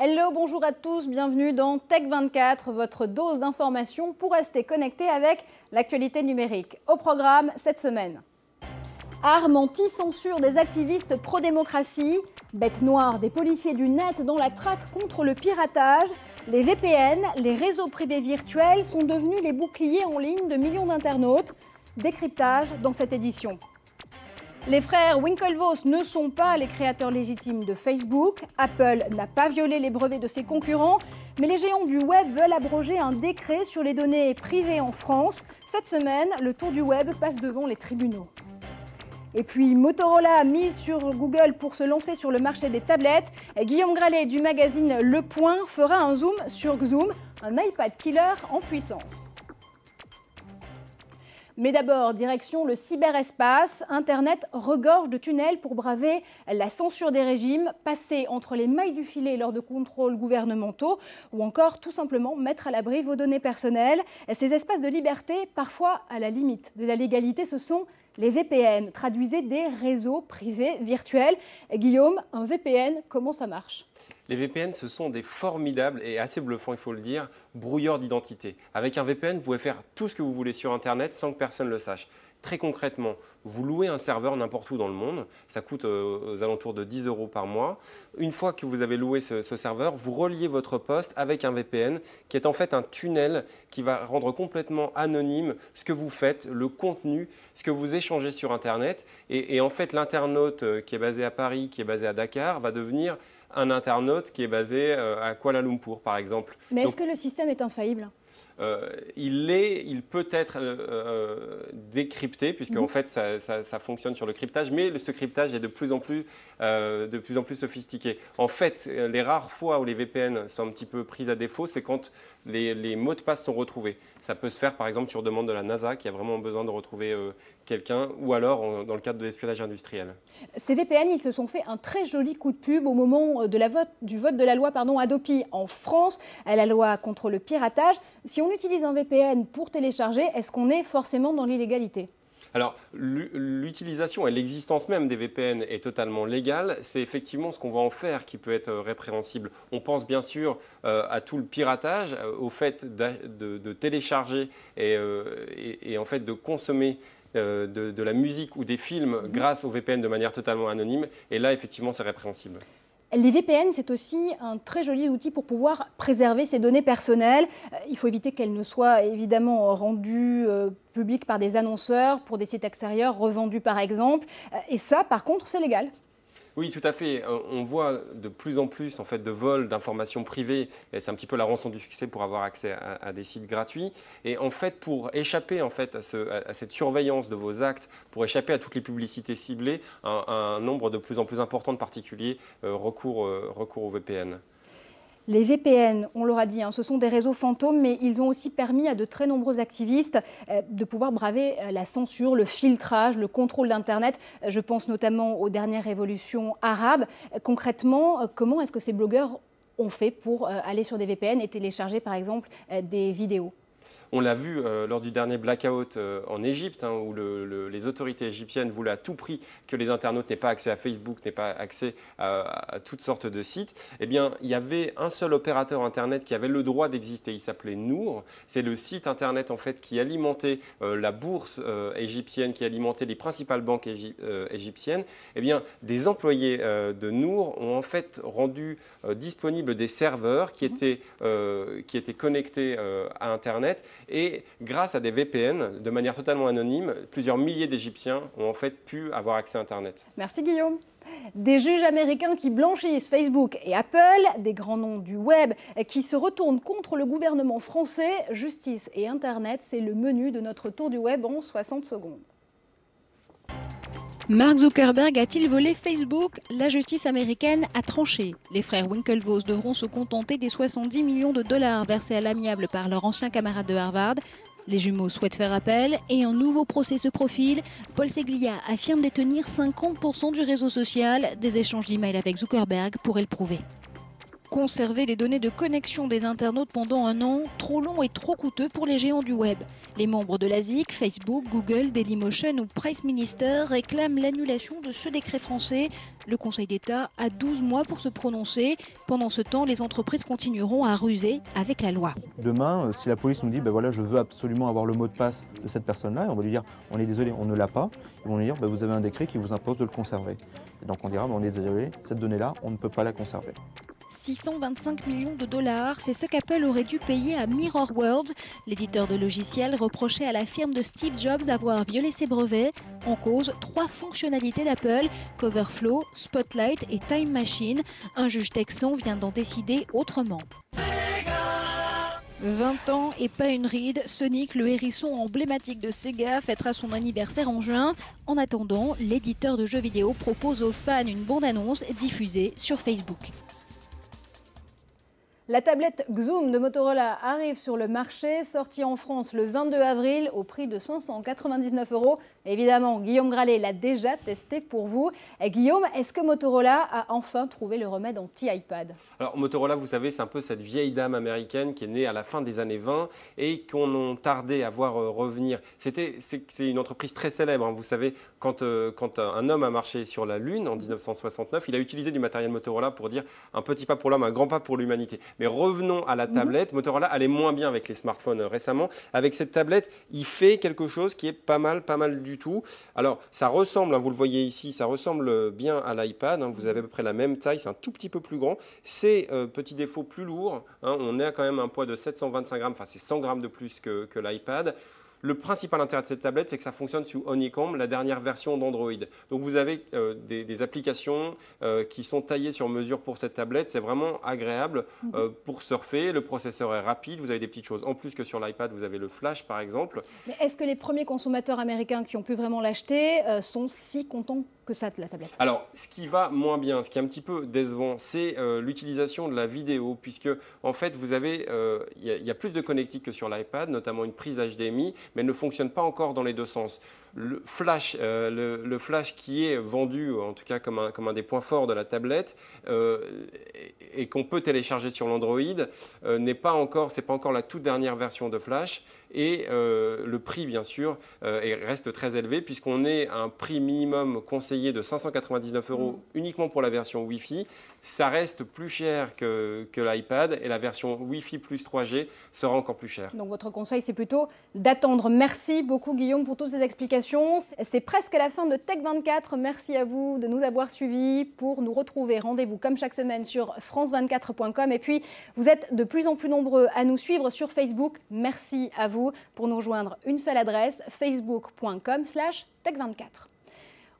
Hello, bonjour à tous, bienvenue dans Tech24, votre dose d'information pour rester connecté avec l'actualité numérique. Au programme cette semaine. Armes anti-censure des activistes pro-démocratie, bêtes noires des policiers du net dans la traque contre le piratage, les VPN, les réseaux privés virtuels sont devenus les boucliers en ligne de millions d'internautes. Décryptage dans cette édition. Les frères Winklevoss ne sont pas les créateurs légitimes de Facebook. Apple n'a pas violé les brevets de ses concurrents, mais les géants du web veulent abroger un décret sur les données privées en France. Cette semaine, le tour du web passe devant les tribunaux. Et puis Motorola mise sur Google pour se lancer sur le marché des tablettes. Guillaume Gralet du magazine Le Point fera un zoom sur Xoom, un iPad killer en puissance. Mais d'abord, direction le cyberespace. Internet regorge de tunnels pour braver la censure des régimes, passer entre les mailles du filet lors de contrôles gouvernementaux ou encore tout simplement mettre à l'abri vos données personnelles. Ces espaces de liberté, parfois à la limite de la légalité, ce sont les VPN, traduisez des réseaux privés virtuels. Guillaume, un VPN, comment ça marche ? Les VPN, ce sont des formidables et assez bluffants, il faut le dire, brouilleurs d'identité. Avec un VPN, vous pouvez faire tout ce que vous voulez sur Internet sans que personne ne le sache. Très concrètement, vous louez un serveur n'importe où dans le monde, ça coûte aux alentours de 10 € par mois. Une fois que vous avez loué ce serveur, vous reliez votre poste avec un VPN qui est en fait un tunnel qui va rendre complètement anonyme ce que vous faites, le contenu, ce que vous échangez sur Internet. Et en fait, l'internaute qui est basé à Paris, qui est basé à Dakar, va devenir un internaute qui est basé à Kuala Lumpur, par exemple. Mais est-ce que le système est infaillible ? Il peut être décrypté, puisque en fait ça fonctionne sur le cryptage, mais ce cryptage est de plus en plus sophistiqué. En fait, les rares fois où les VPN sont un petit peu pris à défaut, c'est quand les mots de passe sont retrouvés. Ça peut se faire par exemple sur demande de la NASA qui a vraiment besoin de retrouver quelqu'un, ou alors dans le cadre de l'espionnage industriel. Ces VPN, ils se sont fait un très joli coup de pub au moment du vote de la loi Hadopi en France, la loi contre le piratage. Si on utilise un VPN pour télécharger, est-ce qu'on est forcément dans l'illégalité ? Alors, l'utilisation et l'existence même des VPN est totalement légale. C'est effectivement ce qu'on va en faire qui peut être répréhensible. On pense bien sûr à tout le piratage, au fait de télécharger et en fait de consommer de la musique ou des films grâce au VPN de manière totalement anonyme. Et là, effectivement, c'est répréhensible. Les VPN, c'est aussi un très joli outil pour pouvoir préserver ses données personnelles. Il faut éviter qu'elles ne soient évidemment rendues publiques par des annonceurs pour des sites extérieurs revendus par exemple. Et ça, par contre, c'est légal. Oui, tout à fait. On voit de plus en plus en fait, de vols d'informations privées. Et c'est un petit peu la rançon du succès pour avoir accès à des sites gratuits. Et en fait, pour échapper en fait, à cette surveillance de vos actes, pour échapper à toutes les publicités ciblées, un nombre de plus en plus important de particuliers recourent au VPN. Les VPN, on l'aura dit, ce sont des réseaux fantômes, mais ils ont aussi permis à de très nombreux activistes de pouvoir braver la censure, le filtrage, le contrôle d'Internet. Je pense notamment aux dernières révolutions arabes. Concrètement, comment est-ce que ces blogueurs ont fait pour aller sur des VPN et télécharger par exemple des vidéos ? On l'a vu lors du dernier blackout en Égypte, où les autorités égyptiennes voulaient à tout prix que les internautes n'aient pas accès à Facebook, n'aient pas accès à toutes sortes de sites. Eh bien, il y avait un seul opérateur Internet qui avait le droit d'exister. Il s'appelait Nour. C'est le site Internet en fait, qui alimentait la bourse égyptienne, qui alimentait les principales banques égyptiennes. Eh bien, des employés de Nour ont en fait rendu disponibles des serveurs qui étaient connectés à Internet. Et grâce à des VPN, de manière totalement anonyme, plusieurs milliers d'Égyptiens ont en fait pu avoir accès à Internet. Merci Guillaume. Des juges américains qui blanchissent Facebook et Apple, des grands noms du web qui se retournent contre le gouvernement français. Justice et Internet, c'est le menu de notre tour du web en 60 secondes. Mark Zuckerberg a-t-il volé Facebook? La justice américaine a tranché. Les frères Winklevoss devront se contenter des 70 millions de dollars versés à l'amiable par leur ancien camarade de Harvard. Les jumeaux souhaitent faire appel et un nouveau procès se profile. Paul Seglia affirme détenir 50% du réseau social. Des échanges d'emails avec Zuckerberg pourraient le prouver. Conserver les données de connexion des internautes pendant un an, trop long et trop coûteux pour les géants du web. Les membres de l'ASIC, Facebook, Google, Dailymotion ou Price Minister réclament l'annulation de ce décret français. Le Conseil d'État a 12 mois pour se prononcer. Pendant ce temps, les entreprises continueront à ruser avec la loi. Demain, si la police nous dit voilà, je veux absolument avoir le mot de passe de cette personne-là, et on va lui dire on est désolé, on ne l'a pas, ils vont lui dire vous avez un décret qui vous impose de le conserver. Et donc on dira on est désolé, cette donnée-là, on ne peut pas la conserver. 625 millions de dollars, c'est ce qu'Apple aurait dû payer à Mirror World. L'éditeur de logiciels reprochait à la firme de Steve Jobs d'avoir violé ses brevets. En cause, 3 fonctionnalités d'Apple, Coverflow, Spotlight et Time Machine. Un juge texan vient d'en décider autrement. 20 ans et pas une ride, Sonic, le hérisson emblématique de Sega, fêtera son anniversaire en juin. En attendant, l'éditeur de jeux vidéo propose aux fans une bande-annonce diffusée sur Facebook. La tablette Xoom de Motorola arrive sur le marché, sortie en France le 22 avril au prix de 599 €. Évidemment, Guillaume Gralet l'a déjà testé pour vous. Et Guillaume, est-ce que Motorola a enfin trouvé le remède anti-iPad? Alors Motorola, vous savez, c'est un peu cette vieille dame américaine qui est née à la fin des années 20 et qu'on a tardé à voir revenir. C'est une entreprise très célèbre. Hein. Vous savez, quand un homme a marché sur la Lune en 1969, il a utilisé du matériel Motorola pour dire un petit pas pour l'homme, un grand pas pour l'humanité. Mais revenons à la tablette. Motorola allait moins bien avec les smartphones récemment. Avec cette tablette, il fait quelque chose qui est pas mal du tout. Alors, ça ressemble, hein, vous le voyez ici, ça ressemble bien à l'iPad. Hein, vous avez à peu près la même taille, c'est un tout petit peu plus grand. C'est, petit défaut, plus lourd. Hein, on est à quand même un poids de 725 grammes, enfin c'est 100 grammes de plus que l'iPad. Le principal intérêt de cette tablette, c'est que ça fonctionne sous Honeycomb, la dernière version d'Android. Donc vous avez des applications qui sont taillées sur mesure pour cette tablette. C'est vraiment agréable pour surfer. Le processeur est rapide. Vous avez des petites choses en plus que sur l'iPad. Vous avez le flash, par exemple. Mais est-ce que les premiers consommateurs américains qui ont pu vraiment l'acheter sont si contents que ça de la tablette? Alors, ce qui va moins bien, ce qui est un petit peu décevant, c'est l'utilisation de la vidéo, puisque en fait, vous avez, y a plus de connectique que sur l'iPad, notamment une prise HDMI, mais elle ne fonctionne pas encore dans les deux sens. Le flash qui est vendu, en tout cas comme un des points forts de la tablette, et qu'on peut télécharger sur l'Android, c'est pas encore la toute dernière version de flash. Et le prix, bien sûr, reste très élevé puisqu'on est à un prix minimum conseillé de 599 € uniquement pour la version Wi-Fi. Ça reste plus cher que l'iPad et la version Wi-Fi plus 3G sera encore plus chère. Donc votre conseil, c'est plutôt d'attendre. Merci beaucoup Guillaume pour toutes ces explications. C'est presque la fin de Tech24. Merci à vous de nous avoir suivis. Pour nous retrouver, rendez-vous comme chaque semaine sur france24.com. Et puis, vous êtes de plus en plus nombreux à nous suivre sur Facebook. Merci à vous. Pour nous rejoindre, une seule adresse, facebook.com/tech24.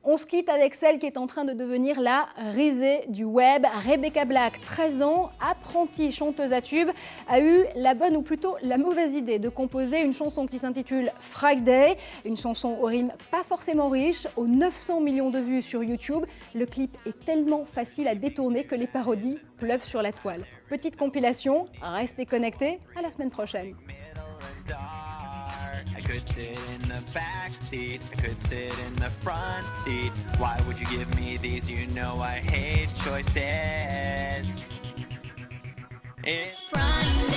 On se quitte avec celle qui est en train de devenir la risée du web. Rebecca Black, 13 ans, apprentie chanteuse à tube, a eu la bonne ou plutôt la mauvaise idée de composer une chanson qui s'intitule Friday, une chanson aux rimes pas forcément riches, aux 900 millions de vues sur YouTube. Le clip est tellement facile à détourner que les parodies pleuvent sur la toile. Petite compilation, restez connectés, à la semaine prochaine. I could sit in the back seat, I could sit in the front seat. Why would you give me these? You know I hate choices. It's Friday.